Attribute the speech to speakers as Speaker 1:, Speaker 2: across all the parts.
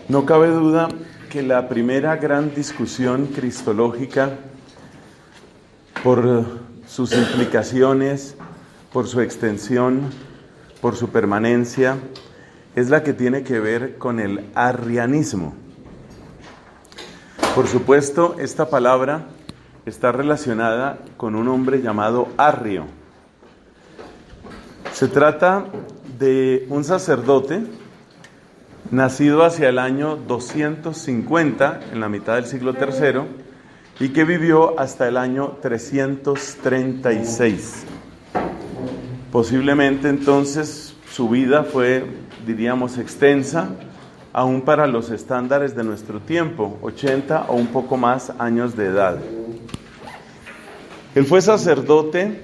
Speaker 1: No cabe duda que la primera gran discusión cristológica, por sus implicaciones, por su extensión, por su permanencia, es la que tiene que ver con el arrianismo. Por supuesto, esta palabra está relacionada con un hombre llamado Arrio. Se trata de un sacerdote nacido hacia el año 250, en la mitad del siglo III, y que vivió hasta el año 336. Posiblemente entonces su vida fue, diríamos, extensa, aún para los estándares de nuestro tiempo, 80 o un poco más años de edad. Él fue sacerdote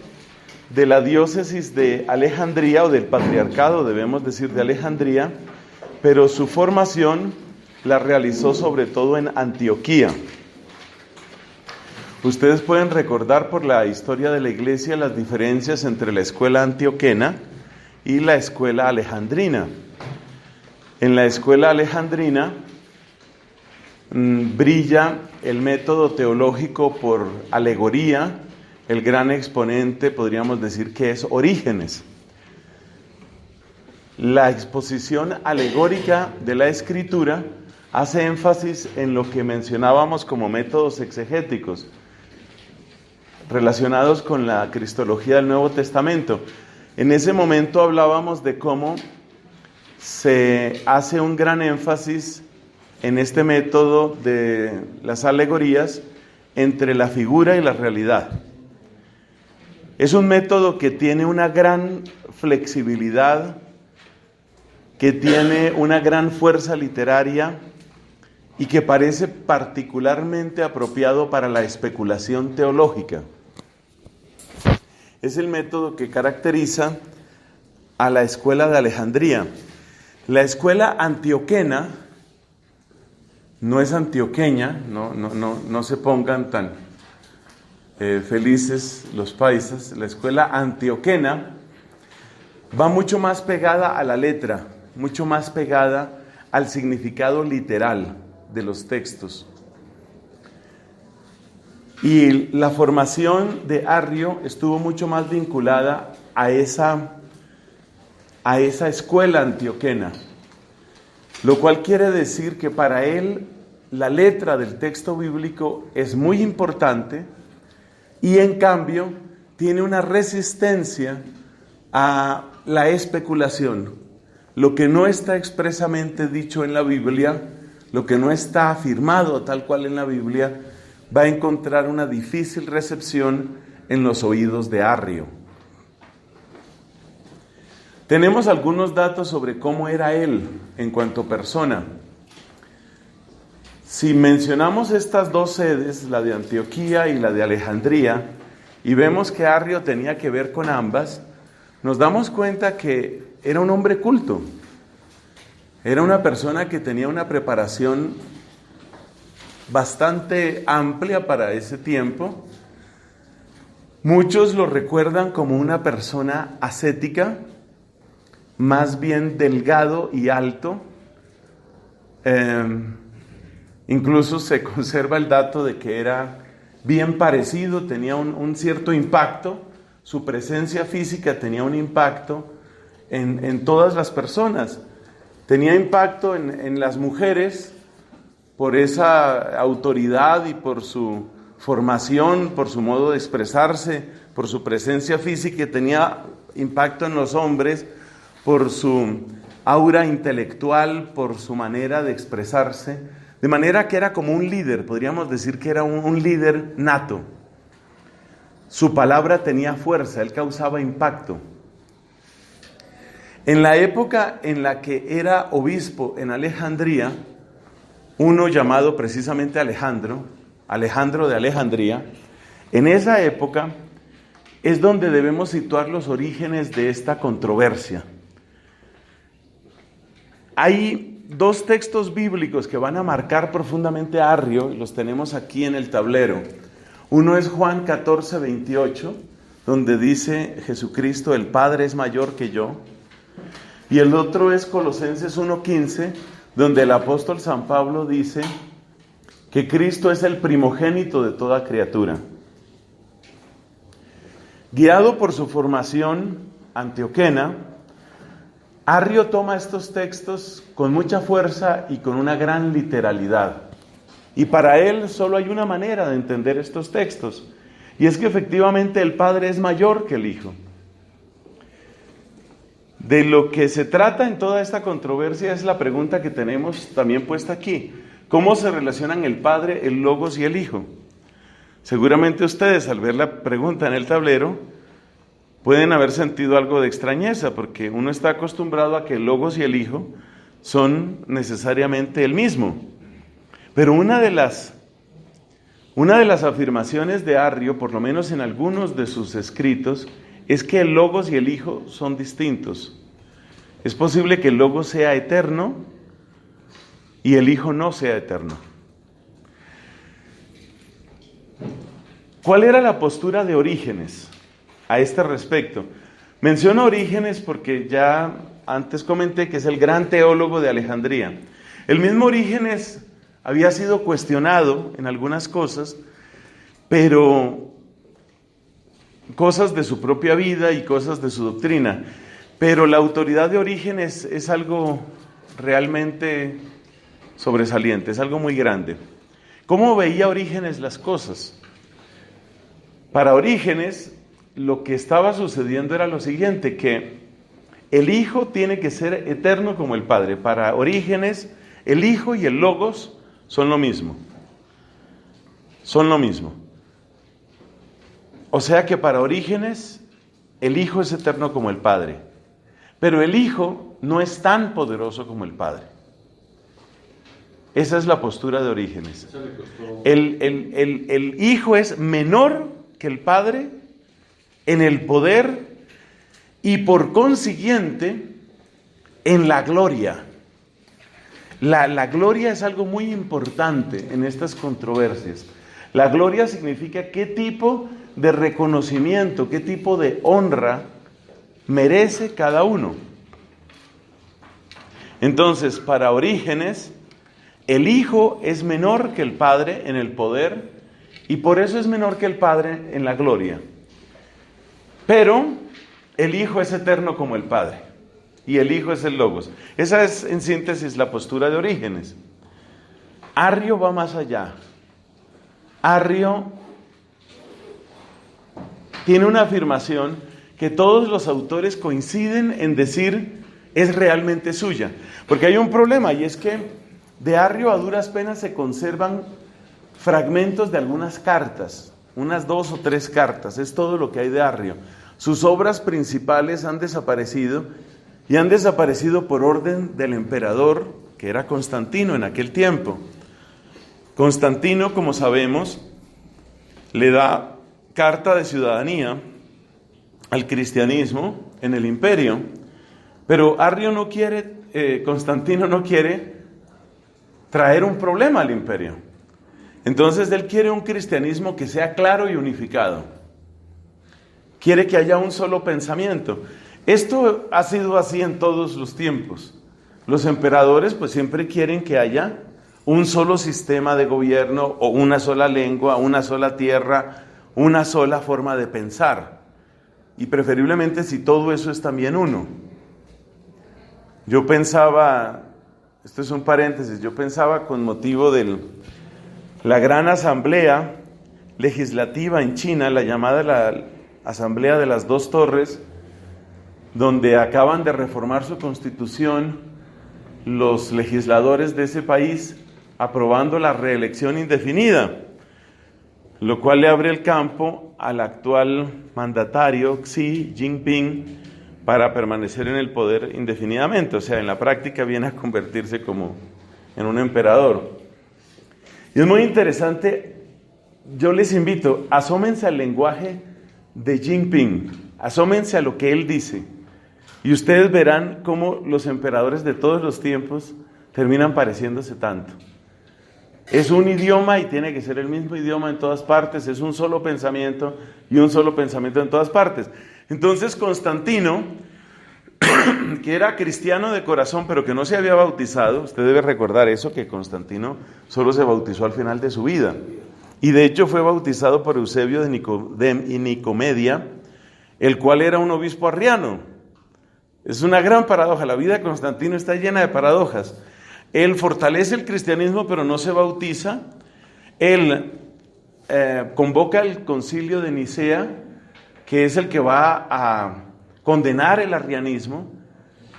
Speaker 1: de la diócesis de Alejandría, o del patriarcado, debemos decir, de Alejandría, pero su formación la realizó sobre todo en Antioquía. Ustedes pueden recordar por la historia de la iglesia las diferencias entre la escuela antioquena y la escuela alejandrina. En la escuela alejandrina brilla el método teológico por alegoría. El gran exponente, podríamos decir, que es Orígenes. La exposición alegórica de la Escritura hace énfasis en lo que mencionábamos como métodos exegéticos, relacionados con la cristología del Nuevo Testamento. En ese momento hablábamos de cómo se hace un gran énfasis en este método de las alegorías entre la figura y la realidad. Es un método que tiene una gran flexibilidad, que tiene una gran fuerza literaria y que parece particularmente apropiado para la especulación teológica. Es el método que caracteriza a la escuela de Alejandría. La escuela antioquena no es antioqueña, no se pongan tan felices los paisas. La escuela antioquena va mucho más pegada a la letra, mucho más pegada al significado literal de los textos. Y la formación de Arrio estuvo mucho más vinculada a esa escuela antioquena, lo cual quiere decir que para él la letra del texto bíblico es muy importante y en cambio tiene una resistencia a la especulación. Lo que no está expresamente dicho en la Biblia, lo que no está afirmado tal cual en la Biblia, va a encontrar una difícil recepción en los oídos de Arrio. Tenemos algunos datos sobre cómo era él en cuanto persona. Si mencionamos estas dos sedes, la de Antioquía y la de Alejandría, y vemos que Arrio tenía que ver con ambas, nos damos cuenta que era un hombre culto. Era una persona que tenía una preparación bastante amplia para ese tiempo. Muchos lo recuerdan como una persona ascética, más bien delgado y alto. Incluso se conserva el dato de que era bien parecido, tenía un cierto impacto, su presencia física tenía un impacto en todas las personas. Tenía impacto en las mujeres por esa autoridad y por su formación, por su modo de expresarse, por su presencia física. Tenía impacto en los hombres por su aura intelectual, por su manera de expresarse, de manera que era como un líder, podríamos decir que era un líder nato. Su palabra tenía fuerza, él causaba impacto. En la época en la que era obispo en Alejandría, uno llamado precisamente Alejandro de Alejandría, en esa época es donde debemos situar los orígenes de esta controversia. Hay dos textos bíblicos que van a marcar profundamente a Arrio, y los tenemos aquí en el tablero. Uno es Juan 14, 28, donde dice Jesucristo, el Padre es mayor que yo. Y el otro es Colosenses 1:15, donde el apóstol San Pablo dice que Cristo es el primogénito de toda criatura. Guiado por su formación antioquena, Arrio toma estos textos con mucha fuerza y con una gran literalidad. Y para él solo hay una manera de entender estos textos, y es que efectivamente el Padre es mayor que el Hijo. De lo que se trata en toda esta controversia es la pregunta que tenemos también puesta aquí. ¿Cómo se relacionan el Padre, el Logos y el Hijo? Seguramente ustedes, al ver la pregunta en el tablero, pueden haber sentido algo de extrañeza, porque uno está acostumbrado a que el Logos y el Hijo son necesariamente el mismo. Pero una de las afirmaciones de Arrio, por lo menos en algunos de sus escritos, es que el Logos y el Hijo son distintos. Es posible que el Logos sea eterno y el Hijo no sea eterno. ¿Cuál era la postura de Orígenes a este respecto? Menciono Orígenes porque ya antes comenté que es el gran teólogo de Alejandría. El mismo Orígenes había sido cuestionado en algunas cosas, pero cosas de su propia vida y cosas de su doctrina. Pero la autoridad de Orígenes es algo realmente sobresaliente, es algo muy grande. ¿Cómo veía Orígenes las cosas? Para Orígenes, lo que estaba sucediendo era lo siguiente, que el Hijo tiene que ser eterno como el Padre. Para Orígenes, el Hijo y el Logos son lo mismo. Son lo mismo. O sea que para Orígenes, el Hijo es eterno como el Padre. Pero el Hijo no es tan poderoso como el Padre. Esa es la postura de Orígenes. El Hijo es menor que el Padre en el poder y por consiguiente en la gloria. La gloria es algo muy importante en estas controversias. La gloria significa qué tipo de reconocimiento, qué tipo de honra merece cada uno. Entonces, para Orígenes, el Hijo es menor que el Padre en el poder y por eso es menor que el Padre en la gloria. Pero el Hijo es eterno como el Padre y el Hijo es el Logos. Esa es, en síntesis, la postura de Orígenes. Arrio va más allá. Arrio tiene una afirmación que todos los autores coinciden en decir es realmente suya. Porque hay un problema y es que de Arrio a duras penas se conservan fragmentos de algunas cartas, unas 2 o 3 cartas, es todo lo que hay de Arrio. Sus obras principales han desaparecido y han desaparecido por orden del emperador, que era Constantino en aquel tiempo. Constantino, como sabemos, le da carta de ciudadanía al cristianismo en el imperio, pero Arrio no quiere, Constantino no quiere traer un problema al imperio. Entonces él quiere un cristianismo que sea claro y unificado. Quiere que haya un solo pensamiento. Esto ha sido así en todos los tiempos. Los emperadores pues siempre quieren que haya un solo sistema de gobierno o una sola lengua, una sola tierra, una sola forma de pensar. Y preferiblemente si todo eso es también uno. Yo pensaba, esto es un paréntesis, yo pensaba con motivo de la gran asamblea legislativa en China, la llamada la Asamblea de las Dos Torres, donde acaban de reformar su constitución los legisladores de ese país, aprobando la reelección indefinida, lo cual le abre el campo al actual mandatario Xi Jinping para permanecer en el poder indefinidamente. O sea, en la práctica viene a convertirse como en un emperador. Y es muy interesante, yo les invito, asómense al lenguaje de Jinping, asómense a lo que él dice, y ustedes verán cómo los emperadores de todos los tiempos terminan pareciéndose tanto. Es un idioma y tiene que ser el mismo idioma en todas partes, es un solo pensamiento y un solo pensamiento en todas partes. Entonces Constantino que era cristiano de corazón, pero que no se había bautizado. Usted debe recordar eso, que Constantino solo se bautizó al final de su vida. Y de hecho fue bautizado por Eusebio de Nicomedia, el cual era un obispo arriano. Es una gran paradoja. La vida de Constantino está llena de paradojas. Él fortalece el cristianismo, pero no se bautiza. Él convoca el concilio de Nicea, que es el que va a condenar el arrianismo.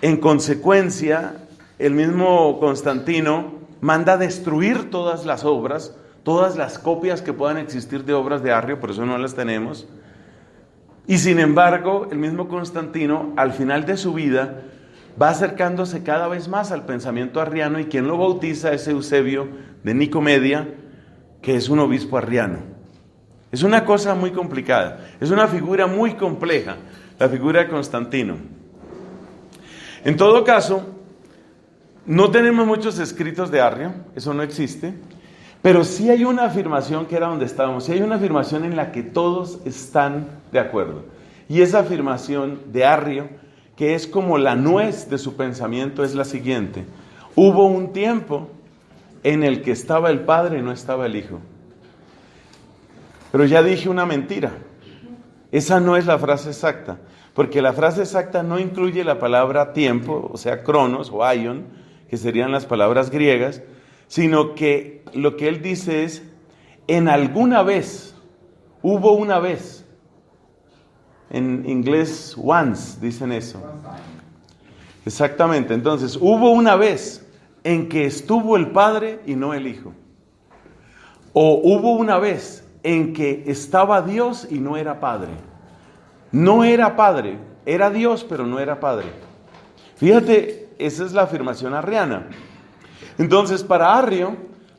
Speaker 1: En consecuencia, el mismo Constantino manda destruir todas las obras, todas las copias que puedan existir de obras de Arrio, por eso no las tenemos. Y sin embargo, el mismo Constantino, al final de su vida, va acercándose cada vez más al pensamiento arriano, y quien lo bautiza es Eusebio de Nicomedia, que es un obispo arriano. Es una cosa muy complicada, es una figura muy compleja, la figura de Constantino. En todo caso, no tenemos muchos escritos de Arrio, eso no existe, pero sí hay una afirmación, que era donde estábamos, sí hay una afirmación en la que todos están de acuerdo. Y esa afirmación de Arrio, que es como la nuez de su pensamiento, es la siguiente: hubo un tiempo en el que estaba el Padre y no estaba el Hijo. Pero ya dije una mentira. Esa no es la frase exacta, porque la frase exacta no incluye la palabra tiempo, o sea, cronos o aion, que serían las palabras griegas, sino que lo que él dice es: en alguna vez, hubo una vez. En inglés, once, dicen eso. Exactamente, entonces, hubo una vez en que estuvo el Padre y no el Hijo. O hubo una vez en que estaba Dios y no era Padre. No era Padre, era Dios, pero no era Padre. Fíjate, esa es la afirmación arriana. Entonces, para Arrio,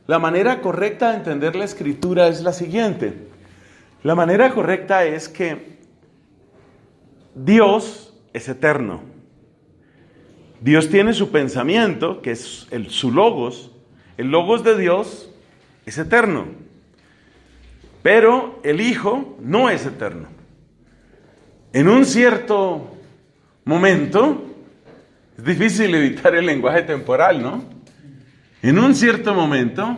Speaker 1: la manera correcta de entender la Escritura es la siguiente. La manera correcta es que Dios es eterno. Dios tiene su pensamiento, que es su logos. El logos de Dios es eterno. Pero el Hijo no es eterno. En un cierto momento, es difícil evitar el lenguaje temporal, ¿no? En un cierto momento,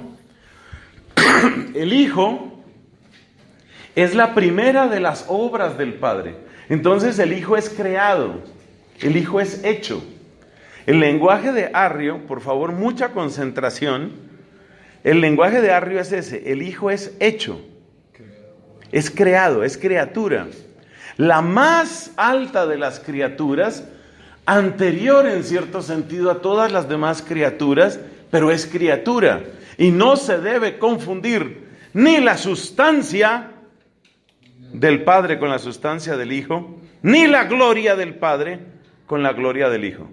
Speaker 1: el Hijo es la primera de las obras del Padre. Entonces el Hijo es creado, el Hijo es hecho. El lenguaje de Arrio, por favor, mucha concentración. El lenguaje de Arrio es ese: el Hijo es hecho, es creado, es criatura. La más alta de las criaturas, anterior en cierto sentido a todas las demás criaturas, pero es criatura. Y no se debe confundir ni la sustancia del Padre con la sustancia del Hijo, ni la gloria del Padre con la gloria del Hijo.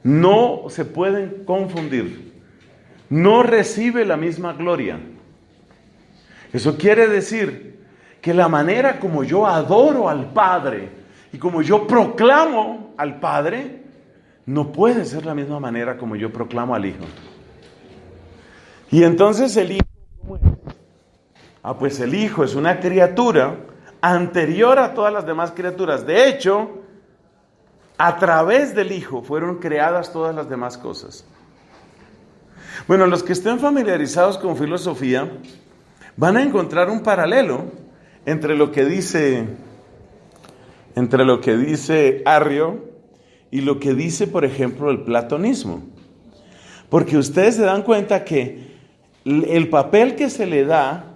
Speaker 1: No se pueden confundir. No recibe la misma gloria. Eso quiere decir que la manera como yo adoro al Padre y como yo proclamo al Padre, no puede ser la misma manera como yo proclamo al Hijo. Y entonces el Hijo, ¿cómo es? Pues el Hijo es una criatura anterior a todas las demás criaturas. De hecho, a través del Hijo fueron creadas todas las demás cosas. Bueno, los que estén familiarizados con filosofía van a encontrar un paralelo entre lo que dice Arrio y lo que dice, por ejemplo, el platonismo. Porque ustedes se dan cuenta que el papel que se le da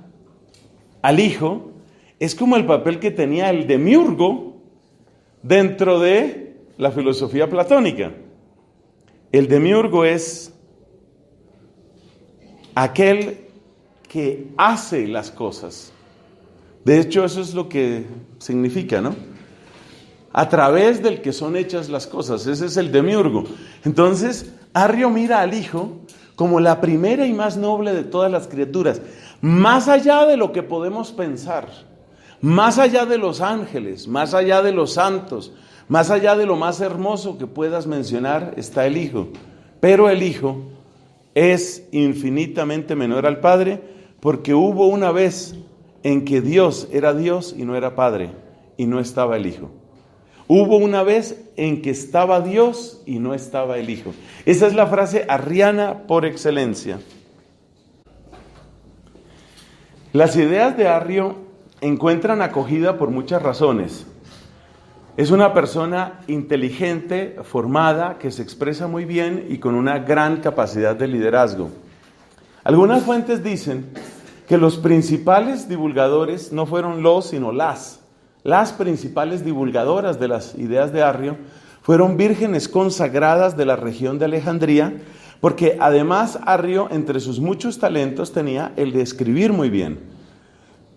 Speaker 1: al Hijo es como el papel que tenía el demiurgo dentro de la filosofía platónica. El demiurgo es aquel que hace las cosas. De hecho, eso es lo que significa, ¿no? A través del que son hechas las cosas. Ese es el demiurgo. Entonces, Arrio mira al Hijo como la primera y más noble de todas las criaturas, más allá de lo que podemos pensar, más allá de los ángeles, más allá de los santos, más allá de lo más hermoso que puedas mencionar, está el Hijo. Pero el Hijo es infinitamente menor al Padre, porque hubo una vez en que Dios era Dios y no era Padre, y no estaba el Hijo. Hubo una vez en que estaba Dios y no estaba el Hijo. Esa es la frase arriana por excelencia. Las ideas de Arrio encuentran acogida por muchas razones. Es una persona inteligente, formada, que se expresa muy bien y con una gran capacidad de liderazgo. Algunas fuentes dicen que los principales divulgadores no fueron sino las principales divulgadoras de las ideas de Arrio fueron vírgenes consagradas de la región de Alejandría, porque además Arrio, entre sus muchos talentos, tenía el de escribir muy bien.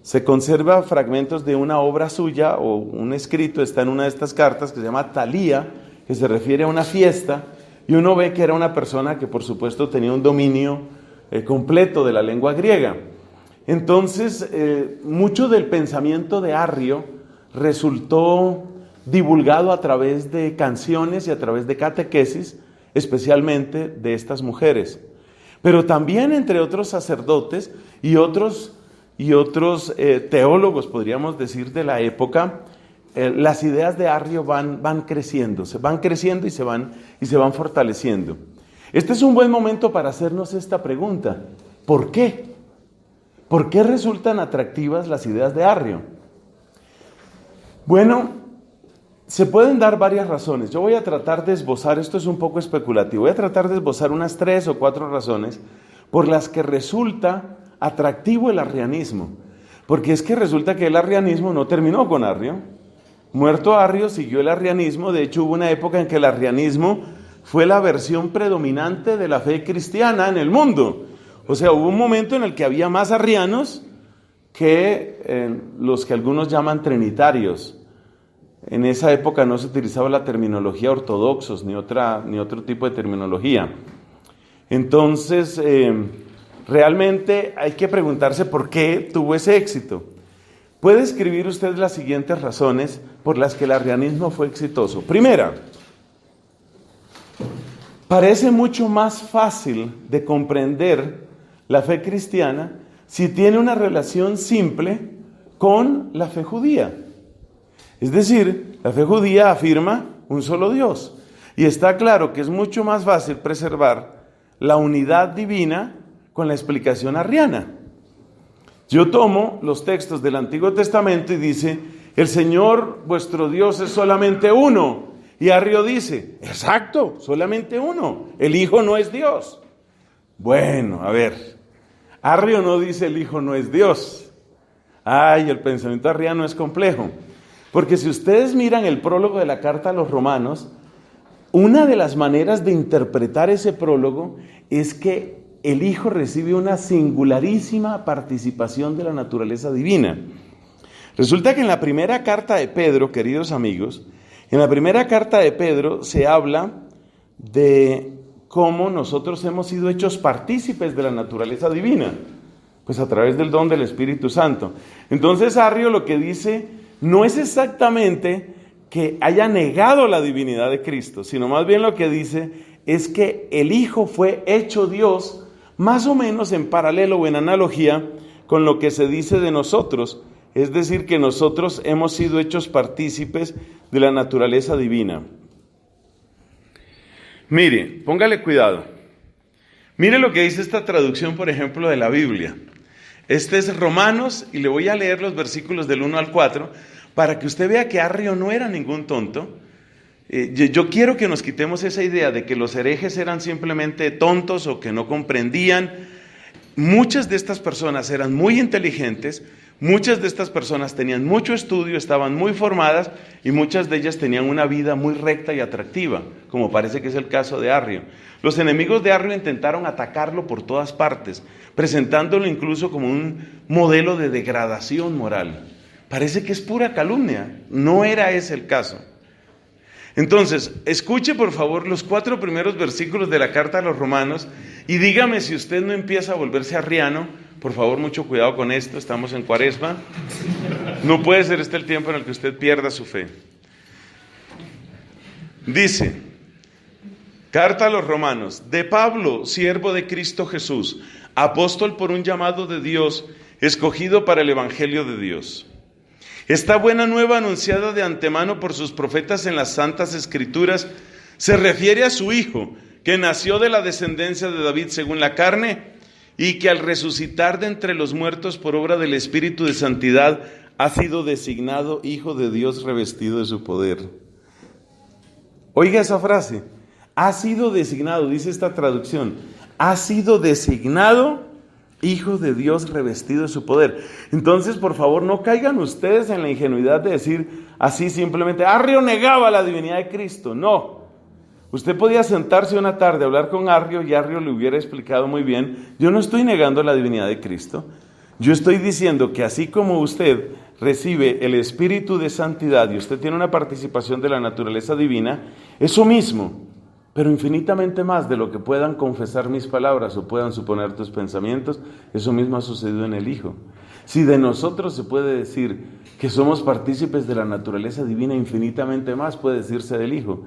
Speaker 1: Se conserva fragmentos de una obra suya o un escrito, está en una de estas cartas que se llama Talía, que se refiere a una fiesta, y uno ve que era una persona que por supuesto tenía un dominio completo de la lengua griega. Entonces, mucho del pensamiento de Arrio resultó divulgado a través de canciones y a través de catequesis, especialmente de estas mujeres. Pero también entre otros sacerdotes y otros teólogos, podríamos decir, de la época, las ideas de Arrio van creciendo y se van fortaleciendo. Este es un buen momento para hacernos esta pregunta: ¿por qué? ¿Por qué resultan atractivas las ideas de Arrio? Bueno, se pueden dar varias razones. Yo voy a tratar de esbozar, esto es un poco especulativo, voy a tratar de esbozar unas 3 o 4 razones por las que resulta atractivo el arrianismo. Porque es que resulta que el arrianismo no terminó con Arrio. Muerto Arrio, siguió el arrianismo. De hecho, hubo una época en que el arrianismo fue la versión predominante de la fe cristiana en el mundo. O sea, hubo un momento en el que había más arrianos que los que algunos llaman trinitarios. En esa época no se utilizaba la terminología ortodoxos ni otro tipo de terminología. Entonces, realmente hay que preguntarse por qué tuvo ese éxito. Puede escribir usted las siguientes razones por las que el arrianismo fue exitoso. Primera, parece mucho más fácil de comprender la fe cristiana si tiene una relación simple con la fe judía. Es decir, la fe judía afirma un solo Dios. Y está claro que es mucho más fácil preservar la unidad divina con la explicación arriana. Yo tomo los textos del Antiguo Testamento y dice: el Señor vuestro Dios es solamente uno. Y Arrio dice: exacto, solamente uno. El Hijo no es Dios. Bueno, a ver, Arrio no dice el Hijo no es Dios. El pensamiento arriano es complejo. Porque si ustedes miran el prólogo de la carta a los Romanos, una de las maneras de interpretar ese prólogo es que el Hijo recibe una singularísima participación de la naturaleza divina. Resulta que en la primera carta de Pedro, queridos amigos, en la primera carta de Pedro se habla de cómo nosotros hemos sido hechos partícipes de la naturaleza divina, pues a través del don del Espíritu Santo. Entonces Arrio lo que dice no es exactamente que haya negado la divinidad de Cristo, sino más bien lo que dice es que el Hijo fue hecho Dios, más o menos en paralelo o en analogía con lo que se dice de nosotros, es decir, que nosotros hemos sido hechos partícipes de la naturaleza divina. Mire, póngale cuidado. Mire lo que dice esta traducción, por ejemplo, de la Biblia. Este es Romanos, y le voy a leer los versículos del 1 al 4, para que usted vea que Arrio no era ningún tonto. Yo quiero que nos quitemos esa idea de que los herejes eran simplemente tontos o que no comprendían. Muchas de estas personas eran muy inteligentes, muchas de estas personas tenían mucho estudio, estaban muy formadas y muchas de ellas tenían una vida muy recta y atractiva, como parece que es el caso de Arrio. Los enemigos de Arrio intentaron atacarlo por todas partes, presentándolo incluso como un modelo de degradación moral. Parece que es pura calumnia, no era ese el caso. Entonces, escuche por favor los 4 primeros versículos de la carta a los Romanos y dígame si usted no empieza a volverse arriano. Por favor, mucho cuidado con esto, estamos en Cuaresma. No puede ser este el tiempo en el que usted pierda su fe. Dice, carta a los Romanos: de Pablo, siervo de Cristo Jesús, apóstol por un llamado de Dios, escogido para el Evangelio de Dios. Esta buena nueva anunciada de antemano por sus profetas en las Santas Escrituras se refiere a su Hijo, que nació de la descendencia de David según la carne, y que al resucitar de entre los muertos por obra del Espíritu de Santidad ha sido designado Hijo de Dios revestido de su poder. Oiga esa frase, ha sido designado, dice esta traducción, ha sido designado Hijo de Dios revestido de su poder. Entonces, por favor, no caigan ustedes en la ingenuidad de decir así simplemente, Arrio negaba la divinidad de Cristo. No. Usted podía sentarse una tarde a hablar con Arrio y Arrio le hubiera explicado muy bien, yo no estoy negando la divinidad de Cristo, yo estoy diciendo que así como usted recibe el Espíritu de Santidad y usted tiene una participación de la naturaleza divina, eso mismo, pero infinitamente más de lo que puedan confesar mis palabras o puedan suponer tus pensamientos, eso mismo ha sucedido en el Hijo. Si de nosotros se puede decir que somos partícipes de la naturaleza divina, infinitamente más puede decirse del Hijo.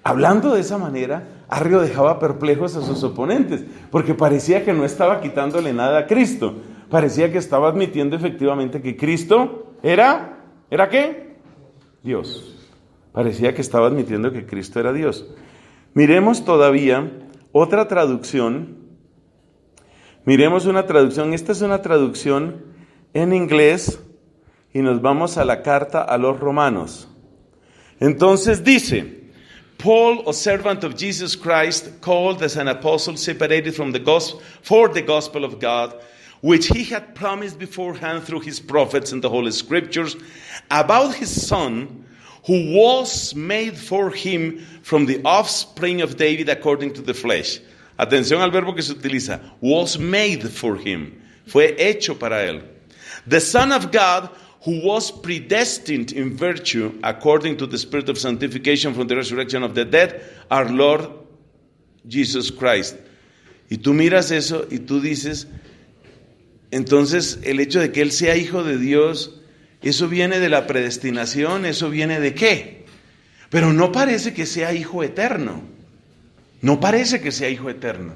Speaker 1: Hablando de esa manera, Arrio dejaba perplejos a sus oponentes, porque parecía que no estaba quitándole nada a Cristo. Parecía que estaba admitiendo efectivamente que Cristo ¿era qué? Dios. Parecía que estaba admitiendo que Cristo era Dios. Miremos todavía otra traducción. Miremos una traducción. Esta es una traducción en inglés y nos vamos a la carta a los Romanos. Entonces dice, Paul, a servant of Jesus Christ, called as an apostle, separated from the gospel, for the gospel of God, which he had promised beforehand through his prophets and the Holy Scriptures, about his Son, who was made for him from the offspring of David according to the flesh. Atención al verbo que se utiliza, was made for him, fue hecho para él. The Son of God, who was predestined in virtue according to the Spirit of sanctification from the resurrection of the dead, our Lord Jesus Christ. Y tú miras eso y tú dices, entonces el hecho de que Él sea Hijo de Dios, eso viene de la predestinación, eso viene de qué. Pero no parece que sea Hijo eterno. No parece que sea Hijo eterno.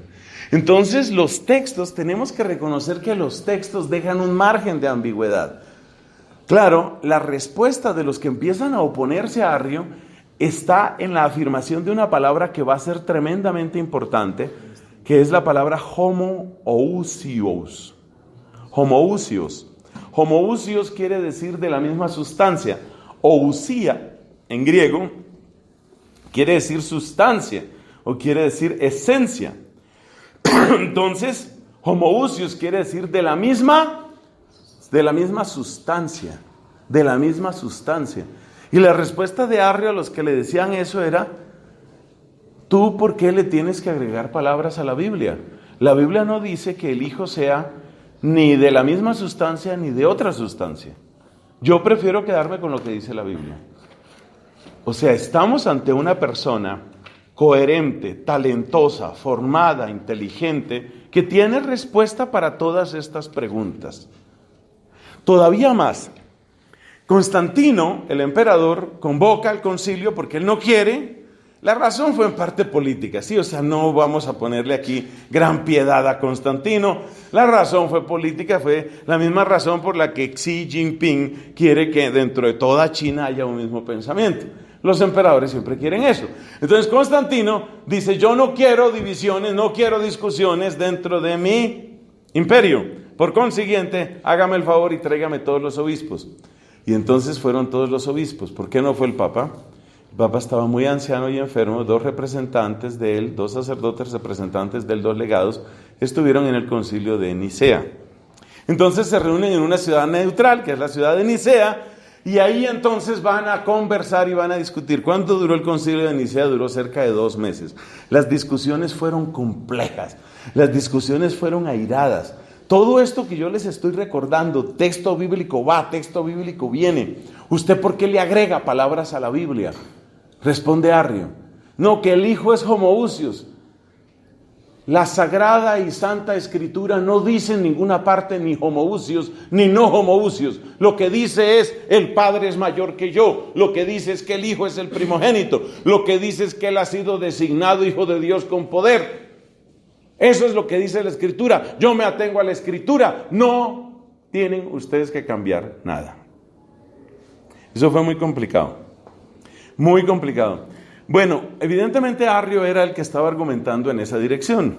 Speaker 1: Entonces los textos, tenemos que reconocer que los textos dejan un margen de ambigüedad. Claro, la respuesta de los que empiezan a oponerse a Arrio está en la afirmación de una palabra que va a ser tremendamente importante, que es la palabra homoousios. Homoousios. Homoousios quiere decir de la misma sustancia. Ousia, en griego, quiere decir sustancia o quiere decir esencia. Entonces, homoousios quiere decir de la misma sustancia, de la misma sustancia. Y la respuesta de Arrio a los que le decían eso era, ¿tú por qué le tienes que agregar palabras a la Biblia? La Biblia no dice que el Hijo sea ni de la misma sustancia ni de otra sustancia. Yo prefiero quedarme con lo que dice la Biblia. O sea, estamos ante una persona coherente, talentosa, formada, inteligente, que tiene respuesta para todas estas preguntas. Todavía más, Constantino, el emperador, convoca al concilio porque él no quiere. La razón fue en parte política, ¿sí? O sea, no vamos a ponerle aquí gran piedad a Constantino. La razón fue política, fue la misma razón por la que Xi Jinping quiere que dentro de toda China haya un mismo pensamiento. Los emperadores siempre quieren eso. Entonces Constantino dice, yo no quiero divisiones, no quiero discusiones dentro de mi imperio. Por consiguiente, hágame el favor y tráigame todos los obispos. Y entonces fueron todos los obispos. ¿Por qué no fue el Papa? El Papa estaba muy anciano y enfermo. 2 representantes de él, 2 sacerdotes representantes de él, 2 legados, estuvieron en el concilio de Nicea. Entonces se reúnen en una ciudad neutral, que es la ciudad de Nicea, y ahí entonces van a conversar y van a discutir. ¿Cuánto duró el concilio de Nicea? Duró cerca de 2 meses. Las discusiones fueron complejas, las discusiones fueron airadas. Todo esto que yo les estoy recordando, texto bíblico va, texto bíblico viene. ¿Usted por qué le agrega palabras a la Biblia? Responde Arrio. No, que el Hijo es homoousios. La Sagrada y Santa Escritura no dice en ninguna parte ni homoousios ni no homoousios. Lo que dice es, el Padre es mayor que yo. Lo que dice es que el Hijo es el primogénito. Lo que dice es que Él ha sido designado Hijo de Dios con poder. Eso es lo que dice la Escritura. Yo me atengo a la Escritura. No tienen ustedes que cambiar nada. Eso fue muy complicado. Muy complicado. Bueno, evidentemente Arrio era el que estaba argumentando en esa dirección.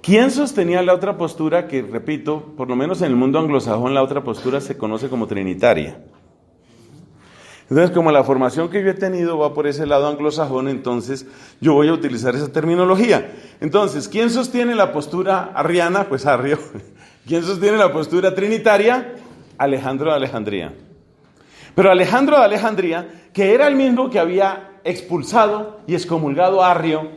Speaker 1: ¿Quién sostenía la otra postura? Que, repito, por lo menos en el mundo anglosajón, la otra postura se conoce como trinitaria. Entonces, como la formación que yo he tenido va por ese lado anglosajón, entonces yo voy a utilizar esa terminología. Entonces, ¿quién sostiene la postura arriana? Pues Arrio. ¿Quién sostiene la postura trinitaria? Alejandro de Alejandría. Pero Alejandro de Alejandría, que era el mismo que había expulsado y excomulgado a Arrio,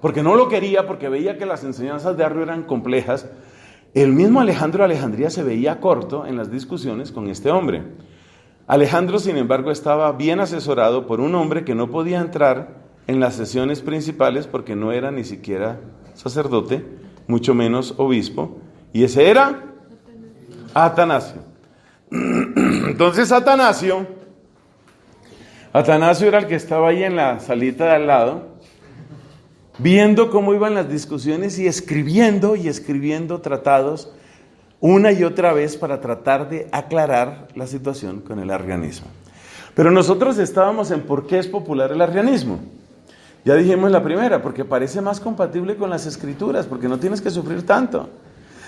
Speaker 1: porque no lo quería, porque veía que las enseñanzas de Arrio eran complejas, el mismo Alejandro de Alejandría se veía corto en las discusiones con este hombre. Alejandro, sin embargo, estaba bien asesorado por un hombre que no podía entrar en las sesiones principales porque no era ni siquiera sacerdote, mucho menos obispo, y ese era Atanasio. Entonces Atanasio era el que estaba ahí en la salita de al lado, viendo cómo iban las discusiones y escribiendo tratados una y otra vez para tratar de aclarar la situación con el arrianismo. Pero nosotros estábamos en por qué es popular el arrianismo. Ya dijimos la primera, porque parece más compatible con las escrituras, porque no tienes que sufrir tanto.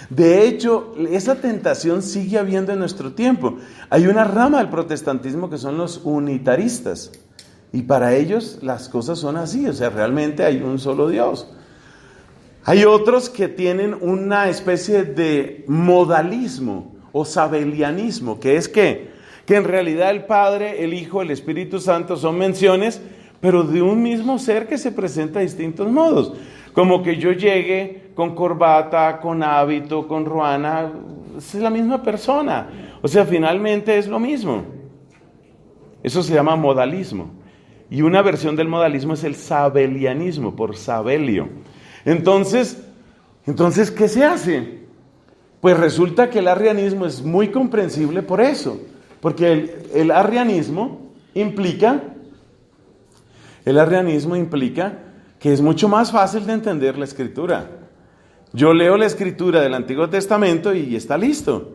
Speaker 1: De hecho, esa tentación sigue habiendo en nuestro tiempo. Hay una rama del protestantismo que son los unitaristas, y para ellos las cosas son así, o sea, realmente hay un solo Dios. Hay otros que tienen una especie de modalismo o sabelianismo, que es que en realidad el Padre, el Hijo, el Espíritu Santo son menciones, pero de un mismo ser que se presenta a distintos modos. Como que yo llegue con corbata, con hábito, con ruana, es la misma persona. O sea, finalmente es lo mismo. Eso se llama modalismo. Y una versión del modalismo es el sabelianismo, por Sabelio. Entonces, ¿qué se hace? Pues resulta que el arrianismo es muy comprensible por eso, porque el arrianismo implica que es mucho más fácil de entender la escritura. Yo leo la escritura del Antiguo Testamento y está listo.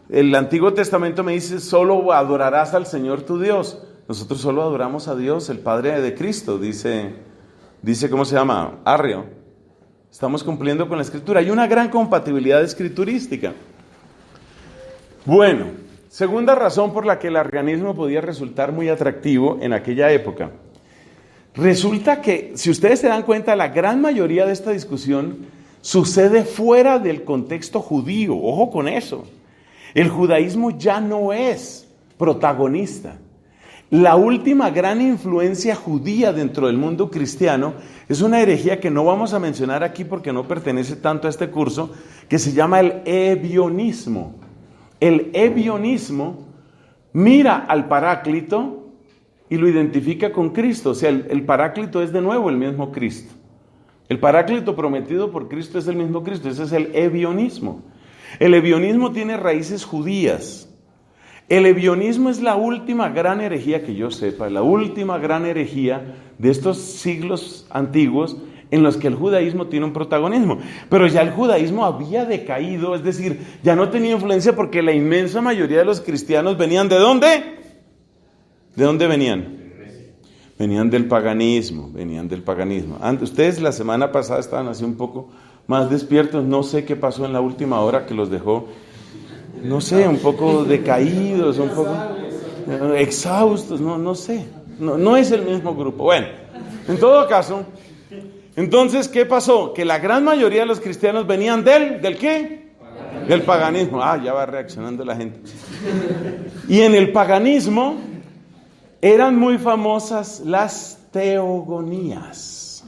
Speaker 1: El Antiguo Testamento me dice, solo adorarás al Señor tu Dios. Nosotros solo adoramos a Dios, el Padre de Cristo, dice ¿cómo se llama? Arrio. Estamos cumpliendo con la escritura. Hay una gran compatibilidad escriturística. Bueno, segunda razón por la que el arrianismo podía resultar muy atractivo en aquella época. Resulta que, si ustedes se dan cuenta, la gran mayoría de esta discusión sucede fuera del contexto judío. Ojo con eso. El judaísmo ya no es protagonista. La última gran influencia judía dentro del mundo cristiano es una herejía que no vamos a mencionar aquí porque no pertenece tanto a este curso, que se llama el ebionismo. El ebionismo mira al Paráclito y lo identifica con Cristo. O sea, el Paráclito es de nuevo el mismo Cristo. El Paráclito prometido por Cristo es el mismo Cristo. Ese es el ebionismo. El ebionismo tiene raíces judías. El ebionismo es la última gran herejía que yo sepa, la última gran herejía de estos siglos antiguos en los que el judaísmo tiene un protagonismo. Pero ya el judaísmo había decaído, es decir, ya no tenía influencia porque la inmensa mayoría de los cristianos venían ¿de dónde? ¿De dónde venían? Venían del paganismo, Ustedes la semana pasada estaban así un poco más despiertos, no sé qué pasó en la última hora que los dejó, no sé, un poco decaídos, un poco exhaustos, no sé, no es el mismo grupo. Bueno, en todo caso, entonces, ¿qué pasó? Que la gran mayoría de los cristianos venían ¿del qué? Del paganismo. Ya va reaccionando la gente. Y en el paganismo eran muy famosas las teogonías.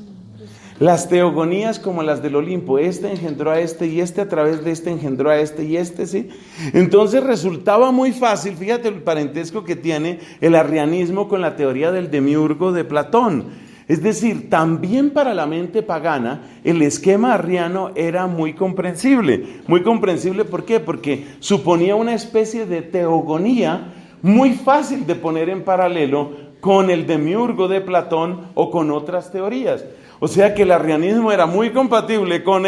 Speaker 1: Las teogonías como las del Olimpo, este engendró a este y este a través de este engendró a este y este, ¿sí? Entonces resultaba muy fácil, fíjate el parentesco que tiene el arrianismo con la teoría del demiurgo de Platón. Es decir, también para la mente pagana el esquema arriano era muy comprensible. Muy comprensible, ¿por qué? Porque suponía una especie de teogonía muy fácil de poner en paralelo con el demiurgo de Platón o con otras teorías. O sea que el arrianismo era muy compatible con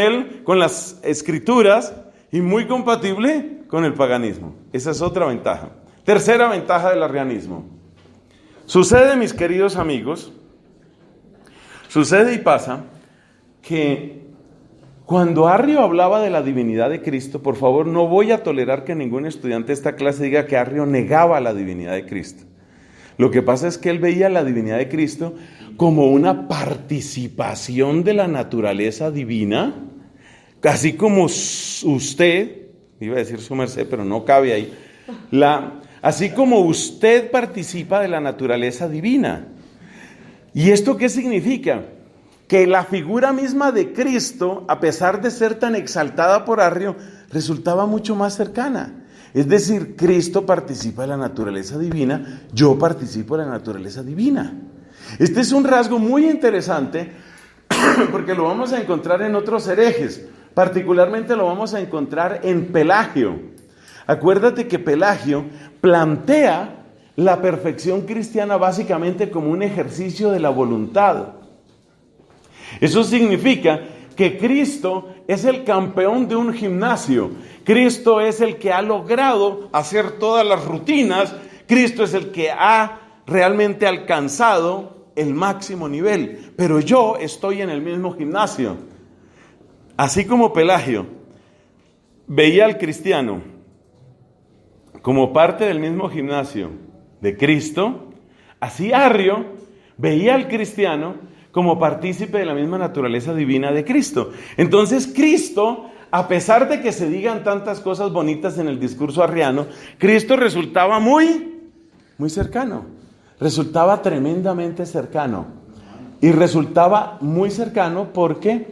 Speaker 1: las escrituras y muy compatible con el paganismo. Esa es otra ventaja. Tercera ventaja del arrianismo. Sucede, mis queridos amigos, sucede y pasa que cuando Arrio hablaba de la divinidad de Cristo, por favor, no voy a tolerar que ningún estudiante de esta clase diga que Arrio negaba la divinidad de Cristo. Lo que pasa es que él veía la divinidad de Cristo como una participación de la naturaleza divina, así como usted, iba a decir su merced, pero no cabe ahí, así como usted participa de la naturaleza divina. ¿Y esto qué significa? Que la figura misma de Cristo, a pesar de ser tan exaltada por Arrio, resultaba mucho más cercana. Es decir, Cristo participa de la naturaleza divina, yo participo de la naturaleza divina. Este es un rasgo muy interesante porque lo vamos a encontrar en otros herejes, particularmente lo vamos a encontrar en Pelagio. Acuérdate que Pelagio plantea la perfección cristiana básicamente como un ejercicio de la voluntad. Eso significa que Cristo es el campeón de un gimnasio. Cristo es el que ha logrado hacer todas las rutinas. Cristo es el que ha realmente alcanzado el máximo nivel. Pero yo estoy en el mismo gimnasio. Así como Pelagio veía al cristiano como parte del mismo gimnasio de Cristo, así Arrio veía al cristiano como partícipe de la misma naturaleza divina de Cristo. Entonces Cristo, a pesar de que se digan tantas cosas bonitas en el discurso arriano, Cristo resultaba muy cercano, resultaba tremendamente cercano. Y resultaba muy cercano porque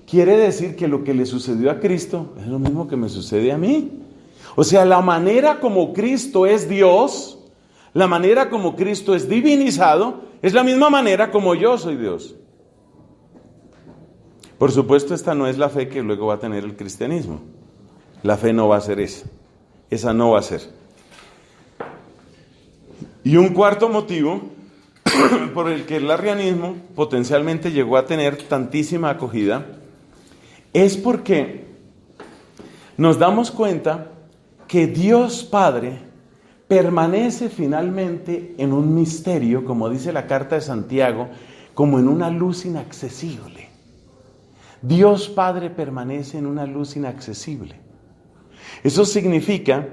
Speaker 1: quiere decir que lo que le sucedió a Cristo es lo mismo que me sucede a mí. O sea, la manera como Cristo es Dios, la manera como Cristo es divinizado, es la misma manera como yo soy Dios. Por supuesto, esta no es la fe que luego va a tener el cristianismo. La fe no va a ser esa. Esa no va a ser. Y un cuarto motivo por el que el arrianismo potencialmente llegó a tener tantísima acogida es porque nos damos cuenta que Dios Padre permanece finalmente en un misterio, como dice la carta de Santiago, como en una luz inaccesible. Dios Padre permanece en una luz inaccesible. Eso significa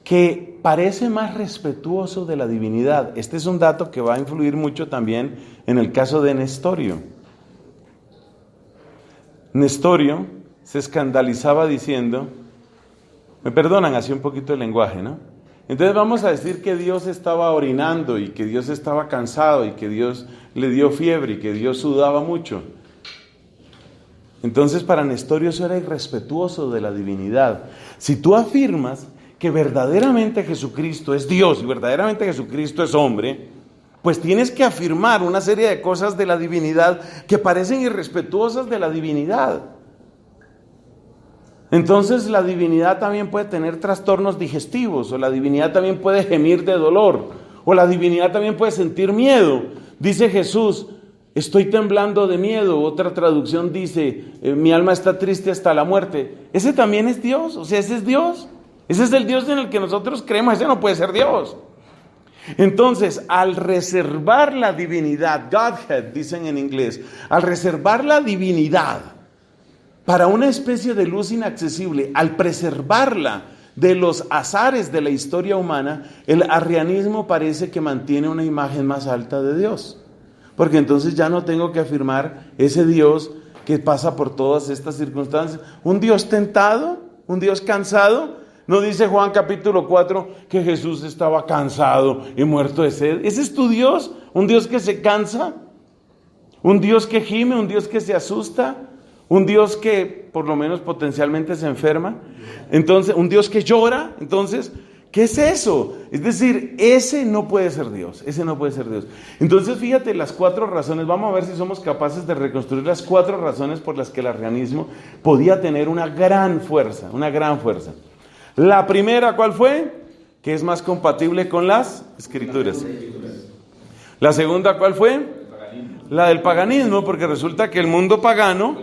Speaker 1: que parece más respetuoso de la divinidad. Este es un dato que va a influir mucho también en el caso de Nestorio. Nestorio se escandalizaba diciendo, me perdonan así un poquito el lenguaje, ¿no? Entonces vamos a decir que Dios estaba orinando y que Dios estaba cansado y que Dios le dio fiebre y que Dios sudaba mucho. Entonces para Nestorio eso era irrespetuoso de la divinidad. Si tú afirmas que verdaderamente Jesucristo es Dios y verdaderamente Jesucristo es hombre, pues tienes que afirmar una serie de cosas de la divinidad que parecen irrespetuosas de la divinidad. Entonces la divinidad también puede tener trastornos digestivos, o la divinidad también puede gemir de dolor, o la divinidad también puede sentir miedo. Dice Jesús, estoy temblando de miedo. Otra traducción dice, mi alma está triste hasta la muerte. Ese también es Dios, o sea, ese es Dios. Ese es el Dios en el que nosotros creemos, ese no puede ser Dios. Entonces, al reservar la divinidad, Godhead dicen en inglés, al reservar la divinidad para una especie de luz inaccesible, al preservarla de los azares de la historia humana, el arrianismo parece que mantiene una imagen más alta de Dios. Porque entonces ya no tengo que afirmar ese Dios que pasa por todas estas circunstancias. Un Dios tentado, un Dios cansado. ¿No dice Juan capítulo 4 que Jesús estaba cansado y muerto de sed? ¿Ese es tu Dios? ¿Un Dios que se cansa? ¿Un Dios que gime? ¿Un Dios que se asusta? ¿Un Dios que por lo menos potencialmente se enferma? Entonces, ¿un Dios que llora? Entonces, ¿qué es eso? Es decir, ese no puede ser Dios, ese no puede ser Dios. Entonces, fíjate las 4 razones, vamos a ver si somos capaces de reconstruir las 4 razones por las que el arrianismo podía tener una gran fuerza, una gran fuerza. La primera, ¿cuál fue? Que es más compatible con las Escrituras. La segunda, ¿cuál fue? La del paganismo, porque resulta que el mundo pagano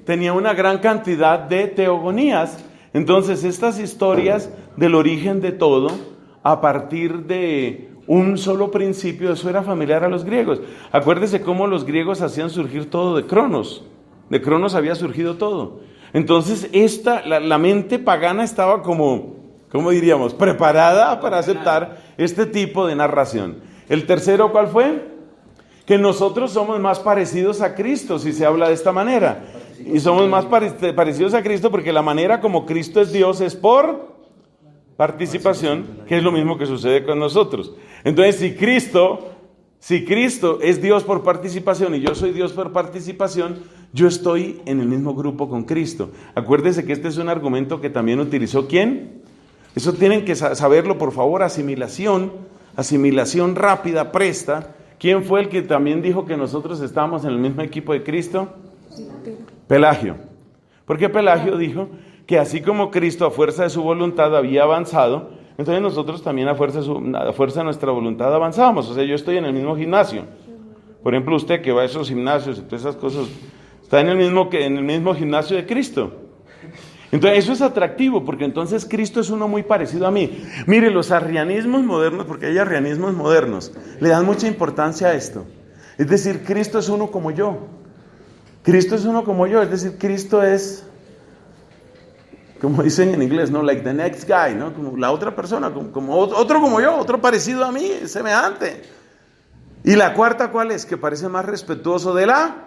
Speaker 1: tenía una gran cantidad de teogonías. Entonces, estas historias del origen de todo, a partir de un solo principio, eso era familiar a los griegos. Acuérdese cómo los griegos hacían surgir todo de Cronos. De Cronos había surgido todo. Entonces la mente pagana estaba como, ¿cómo diríamos?, preparada para aceptar este tipo de narración. El tercero, ¿cuál fue? Que nosotros somos más parecidos a Cristo, si se habla de esta manera. Y somos más parecidos a Cristo porque la manera como Cristo es Dios es por participación, que es lo mismo que sucede con nosotros. Entonces, si Cristo es Dios por participación y yo soy Dios por participación, yo estoy en el mismo grupo con Cristo. Acuérdese que este es un argumento que también utilizó ¿quién? Eso tienen que saberlo, por favor, asimilación rápida, presta. ¿Quién fue el que también dijo que nosotros estábamos en el mismo equipo de Cristo? Pelagio. Porque Pelagio dijo que así como Cristo a fuerza de su voluntad había avanzado, entonces nosotros también a fuerza de nuestra voluntad avanzábamos. O sea, yo estoy en el mismo gimnasio. Por ejemplo, usted que va a esos gimnasios y todas esas cosas, está en el mismo gimnasio de Cristo. Entonces eso es atractivo, porque entonces Cristo es uno muy parecido a mí. Mire, los arrianismos modernos, porque hay arrianismos modernos, le dan mucha importancia a esto. Es decir, Cristo es uno como yo. Cristo es uno como yo, es decir, Cristo es, como dicen en inglés, ¿no? Like the next guy, ¿no? Como la otra persona, como otro como yo, otro parecido a mí, semejante. Y la cuarta, ¿cuál es? Que parece más respetuoso de la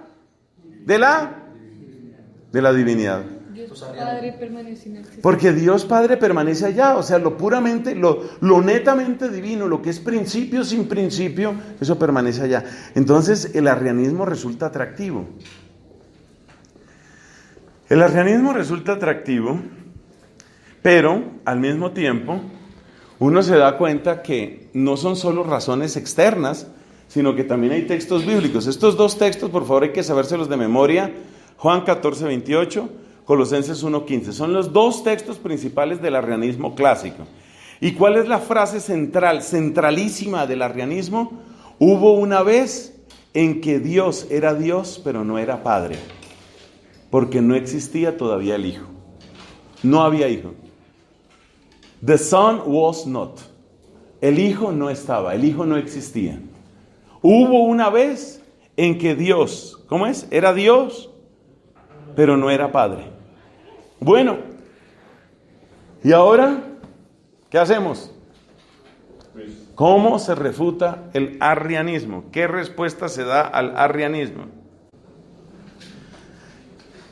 Speaker 1: divinidad.
Speaker 2: Dios Padre permanece inaccesible.
Speaker 1: Porque Dios Padre permanece allá, o sea, lo puramente, lo netamente divino, lo que es principio sin principio, eso permanece allá. Entonces el arrianismo resulta atractivo. El arrianismo resulta atractivo, pero al mismo tiempo uno se da cuenta que no son solo razones externas, sino que también hay textos bíblicos. Estos dos textos, por favor, hay que sabérselos de memoria. Juan 14:28, Colosenses 1:15. Son los dos textos principales del arrianismo clásico. ¿Y cuál es la frase centralísima del arrianismo? Hubo una vez en que Dios era Dios, pero no era Padre, porque no existía todavía el Hijo. No había Hijo. The Son was not. El Hijo no estaba, el Hijo no existía. Hubo una vez en que Dios, ¿cómo es? Era Dios, pero no era Padre. Bueno, ¿y ahora qué hacemos? ¿Cómo se refuta el arrianismo? ¿Qué respuesta se da al arrianismo?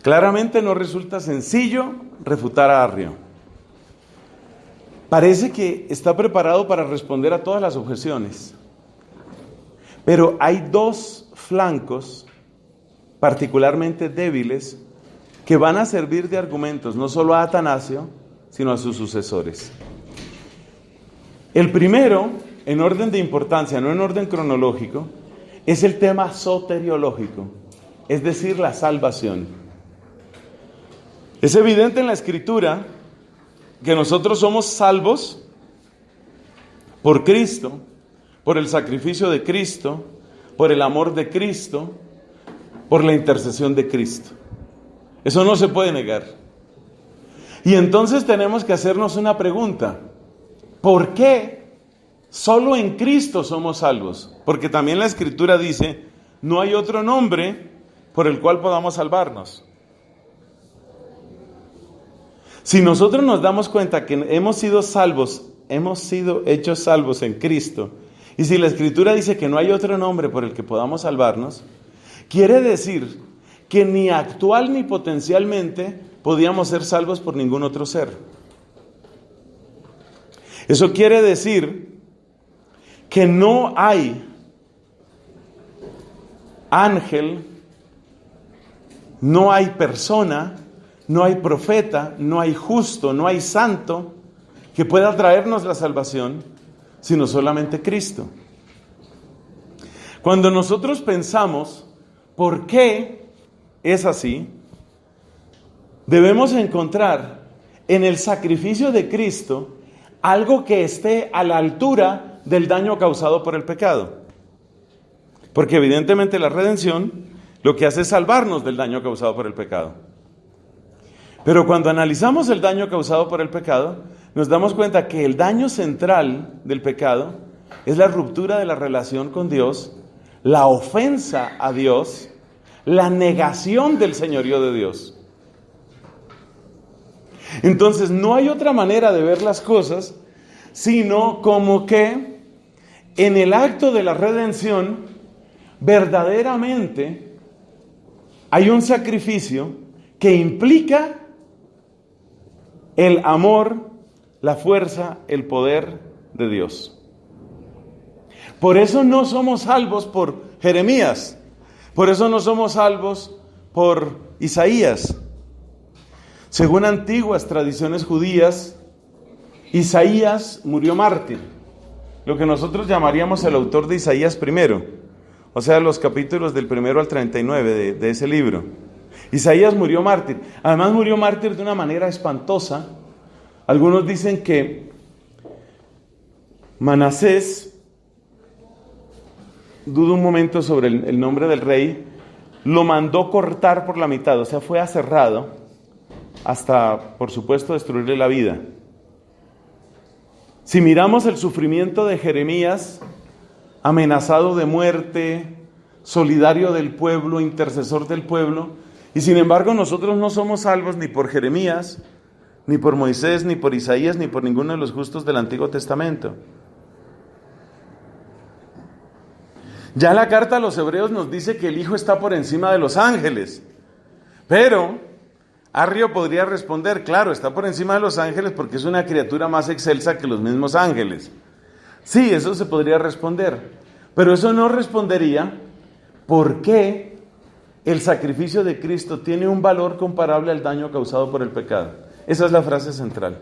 Speaker 1: Claramente no resulta sencillo refutar a Arrio. Parece que está preparado para responder a todas las objeciones. Pero hay dos flancos particularmente débiles que van a servir de argumentos no solo a Atanasio, sino a sus sucesores. El primero, en orden de importancia, no en orden cronológico, es el tema soteriológico, es decir, la salvación. Es evidente en la Escritura que nosotros somos salvos por Cristo, por el sacrificio de Cristo, por el amor de Cristo, por la intercesión de Cristo. Eso no se puede negar. Y entonces tenemos que hacernos una pregunta. ¿Por qué solo en Cristo somos salvos? Porque también la Escritura dice, no hay otro nombre por el cual podamos salvarnos. Si nosotros nos damos cuenta que hemos sido salvos, hemos sido hechos salvos en Cristo, y si la Escritura dice que no hay otro nombre por el que podamos salvarnos, quiere decir que ni actual ni potencialmente podíamos ser salvos por ningún otro ser. Eso quiere decir que no hay ángel, no hay persona, no hay profeta, no hay justo, no hay santo que pueda traernos la salvación, sino solamente Cristo. Cuando nosotros pensamos por qué es así, debemos encontrar en el sacrificio de Cristo algo que esté a la altura del daño causado por el pecado. Porque evidentemente la redención lo que hace es salvarnos del daño causado por el pecado. Pero cuando analizamos el daño causado por el pecado, nos damos cuenta que el daño central del pecado es la ruptura de la relación con Dios, la ofensa a Dios, la negación del señorío de Dios. Entonces no hay otra manera de ver las cosas sino como que en el acto de la redención verdaderamente hay un sacrificio que implica el amor, la fuerza, el poder de Dios. Por eso no somos salvos por Jeremías, por eso no somos salvos por Isaías. Según antiguas tradiciones judías, Isaías murió mártir, lo que nosotros llamaríamos el autor de Isaías primero, o sea, los capítulos del 1 al 39 de ese libro. Isaías murió mártir, además murió mártir de una manera espantosa. Algunos dicen que Manasés, dudo un momento sobre el nombre del rey, lo mandó cortar por la mitad, o sea, fue aserrado hasta, por supuesto, destruirle la vida. Si miramos el sufrimiento de Jeremías, amenazado de muerte, solidario del pueblo, intercesor del pueblo, y sin embargo nosotros no somos salvos ni por Jeremías, ni por Moisés, ni por Isaías, ni por ninguno de los justos del Antiguo Testamento. Ya la carta a los Hebreos nos dice que el Hijo está por encima de los ángeles, pero Arrio podría responder, claro, está por encima de los ángeles porque es una criatura más excelsa que los mismos ángeles. Sí, eso se podría responder, pero eso no respondería por qué el sacrificio de Cristo tiene un valor comparable al daño causado por el pecado. Esa es la frase central.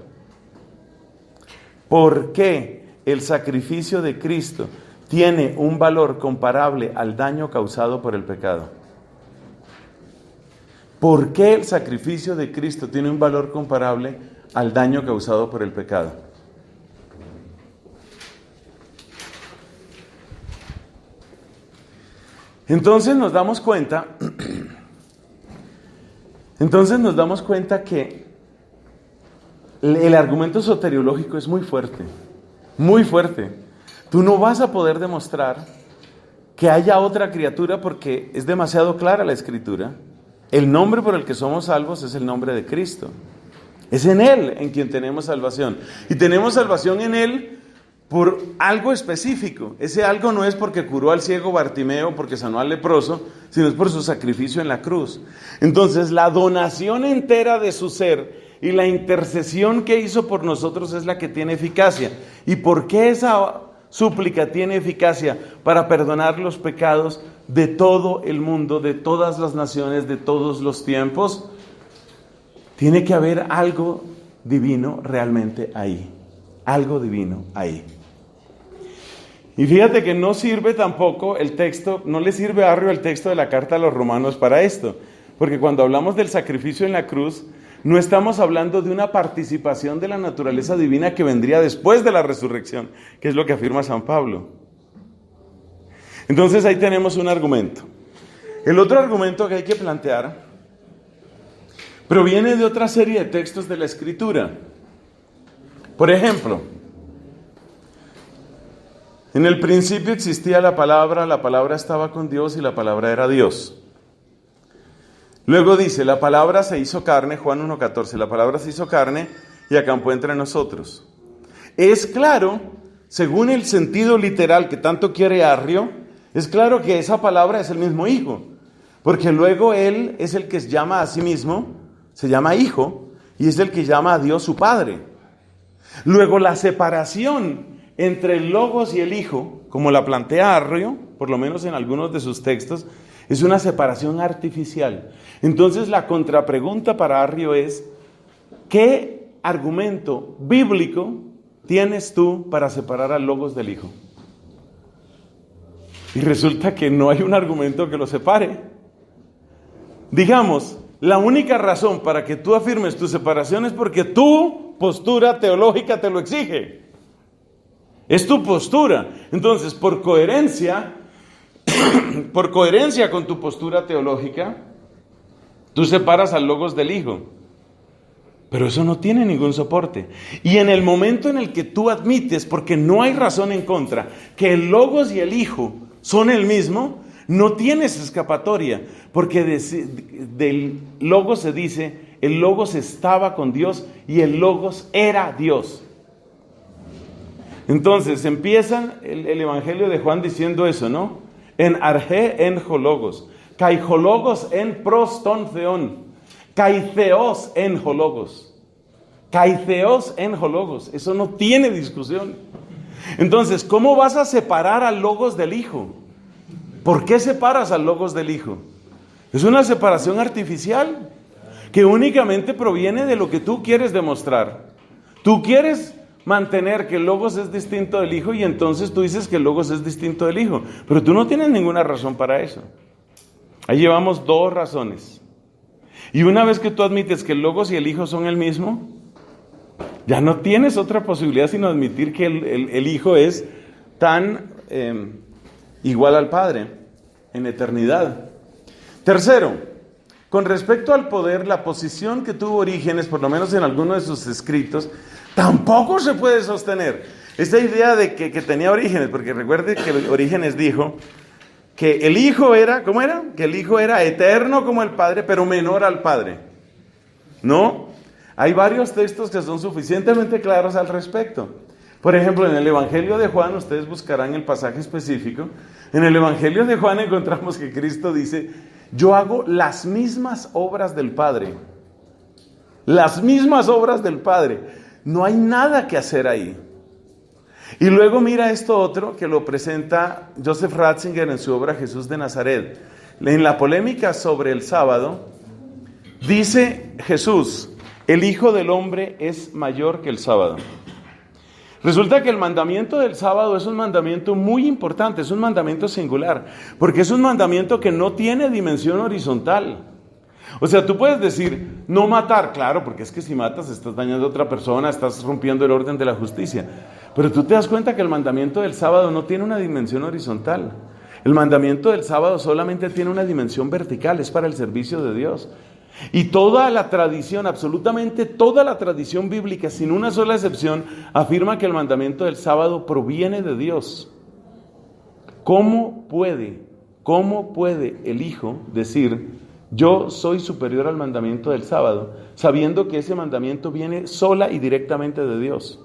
Speaker 1: ¿Por qué el sacrificio de Cristo tiene un valor comparable al daño causado por el pecado? ¿Por qué el sacrificio de Cristo tiene un valor comparable al daño causado por el pecado? Entonces nos damos cuenta que el argumento soteriológico es muy fuerte, muy fuerte. Tú no vas a poder demostrar que haya otra criatura porque es demasiado clara la Escritura. El nombre por el que somos salvos es el nombre de Cristo. Es en Él en quien tenemos salvación. Y tenemos salvación en Él por algo específico. Ese algo no es porque curó al ciego Bartimeo, porque sanó al leproso, sino es por su sacrificio en la cruz. Entonces, la donación entera de su ser y la intercesión que hizo por nosotros es la que tiene eficacia. ¿Y por qué esa súplica tiene eficacia? Para perdonar los pecados de todo el mundo, de todas las naciones, de todos los tiempos. Tiene que haber algo divino realmente ahí. Algo divino ahí. Y fíjate que no sirve tampoco el texto, no le sirve a Arrio el texto de la carta a los romanos para esto. Porque cuando hablamos del sacrificio en la cruz, no estamos hablando de una participación de la naturaleza divina que vendría después de la resurrección, que es lo que afirma San Pablo. Entonces ahí tenemos un argumento. El otro argumento que hay que plantear proviene de otra serie de textos de la Escritura. Por ejemplo, en el principio existía la palabra estaba con Dios y la palabra era Dios. Luego dice, la palabra se hizo carne, Juan 1:14, la palabra se hizo carne y acampó entre nosotros. Es claro, según el sentido literal que tanto quiere Arrio, es claro que esa palabra es el mismo Hijo, porque luego Él es el que se llama a sí mismo, se llama Hijo, y es el que llama a Dios su Padre. Luego la separación entre el Logos y el Hijo, como la plantea Arrio, por lo menos en algunos de sus textos, es una separación artificial. Entonces la contrapregunta para Arrio es, ¿qué argumento bíblico tienes tú para separar al Logos del Hijo? Y resulta que no hay un argumento que lo separe. Digamos, la única razón para que tú afirmes tu separación es porque tu postura teológica te lo exige. Es tu postura. Entonces, por coherencia con tu postura teológica, tú separas al Logos del Hijo. Pero eso no tiene ningún soporte. Y en el momento en el que tú admites, porque no hay razón en contra, que el Logos y el Hijo son el mismo, no tienes escapatoria. Porque del Logos se dice, el Logos estaba con Dios y el Logos era Dios. Entonces empieza el Evangelio de Juan diciendo eso, ¿no? En arge en hologos, kai hologos en proston theon. Kaitheos en hologos. Kaitheos en hologos. Eso no tiene discusión. Entonces, ¿cómo vas a separar al Logos del Hijo? ¿Por qué separas al Logos del Hijo? Es una separación artificial que únicamente proviene de lo que tú quieres demostrar. Tú quieres mantener que el Logos es distinto del Hijo y entonces tú dices que el Logos es distinto del Hijo. Pero tú no tienes ninguna razón para eso. Ahí llevamos 2 razones. Y una vez que tú admites que el Logos y el Hijo son el mismo, ya no tienes otra posibilidad sino admitir que el Hijo es tan igual al Padre en eternidad. Tercero, con respecto al poder, la posición que tuvo Orígenes, por lo menos en alguno de sus escritos, tampoco se puede sostener. Esta idea de que tenía Orígenes, porque recuerde que Orígenes dijo que el Hijo era, ¿cómo era? Que el Hijo era eterno como el Padre, pero menor al Padre. ¿No? Hay varios textos que son suficientemente claros al respecto. Por ejemplo, en el Evangelio de Juan, ustedes buscarán el pasaje específico. En el Evangelio de Juan encontramos que Cristo dice, yo hago las mismas obras del Padre. Las mismas obras del Padre. No hay nada que hacer ahí. Y luego mira esto otro que lo presenta Joseph Ratzinger en su obra Jesús de Nazaret. En la polémica sobre el sábado, dice Jesús, el Hijo del Hombre es mayor que el sábado. Resulta que el mandamiento del sábado es un mandamiento muy importante, es un mandamiento singular, porque es un mandamiento que no tiene dimensión horizontal. O sea, tú puedes decir, no matar, claro, porque es que si matas estás dañando a otra persona, estás rompiendo el orden de la justicia. Pero tú te das cuenta que el mandamiento del sábado no tiene una dimensión horizontal. El mandamiento del sábado solamente tiene una dimensión vertical, es para el servicio de Dios. Y toda la tradición, absolutamente toda la tradición bíblica, sin una sola excepción, afirma que el mandamiento del sábado proviene de Dios. ¿Cómo puede el Hijo decir, yo soy superior al mandamiento del sábado, sabiendo que ese mandamiento viene sola y directamente de Dios?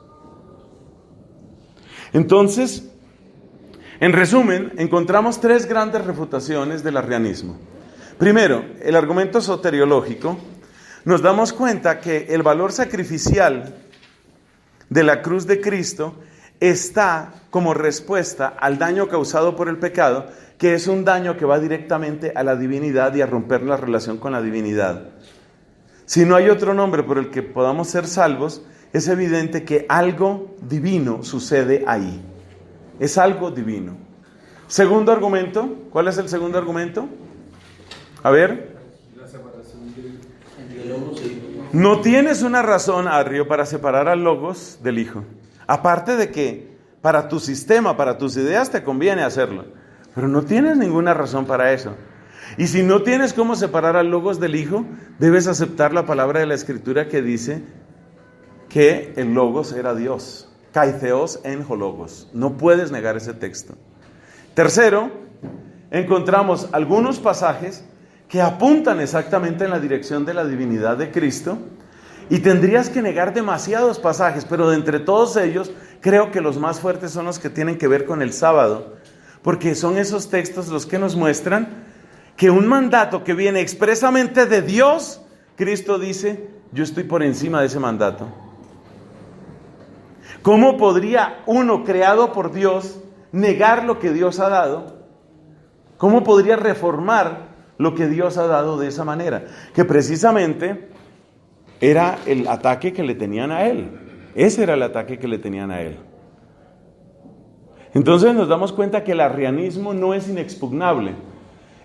Speaker 1: Entonces, en resumen, encontramos 3 grandes refutaciones del arrianismo. Primero, el argumento soteriológico. Nos damos cuenta que el valor sacrificial de la cruz de Cristo está como respuesta al daño causado por el pecado, que es un daño que va directamente a la divinidad y a romper la relación con la divinidad. Si no hay otro nombre por el que podamos ser salvos, es evidente que algo divino sucede ahí. Es algo divino. Segundo argumento. ¿Cuál es el segundo argumento? A ver.
Speaker 3: La separación entre Logos e Hijo.
Speaker 1: No tienes una razón, Arrio, para separar al Logos del Hijo. Aparte de que para tu sistema, para tus ideas te conviene hacerlo. Pero no tienes ninguna razón para eso. Y si no tienes cómo separar al Logos del Hijo, debes aceptar la palabra de la Escritura que dice que el Logos era Dios. Kaitheos en hologos. No puedes negar ese texto. Tercero, encontramos algunos pasajes que apuntan exactamente en la dirección de la divinidad de Cristo, y tendrías que negar demasiados pasajes, pero de entre todos ellos, creo que los más fuertes son los que tienen que ver con el sábado, porque son esos textos los que nos muestran que un mandato que viene expresamente de Dios, Cristo dice, yo estoy por encima de ese mandato. ¿Cómo podría uno creado por Dios negar lo que Dios ha dado? ¿Cómo podría reformar lo que Dios ha dado de esa manera? Que precisamente era el ataque que le tenían a él. Ese era el ataque que le tenían a él. Entonces nos damos cuenta que el arrianismo no es inexpugnable.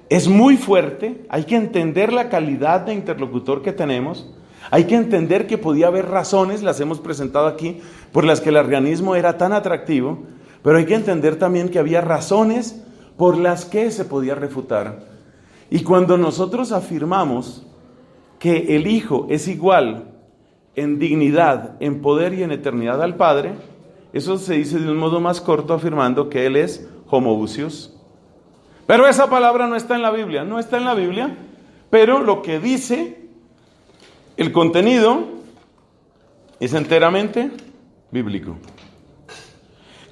Speaker 1: Es muy fuerte, hay que entender la calidad de interlocutor que tenemos. Hay que entender que podía haber razones, las hemos presentado aquí, por las que el arrianismo era tan atractivo, pero hay que entender también que había razones por las que se podía refutar. Y cuando nosotros afirmamos que el Hijo es igual en dignidad, en poder y en eternidad al Padre, eso se dice de un modo más corto afirmando que Él es homoousios. Pero esa palabra no está en la Biblia, no está en la Biblia, pero lo que dice el contenido es enteramente bíblico.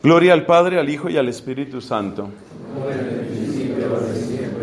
Speaker 1: Gloria al Padre, al Hijo y al Espíritu Santo.
Speaker 3: Como en el principio, ahora y siempre,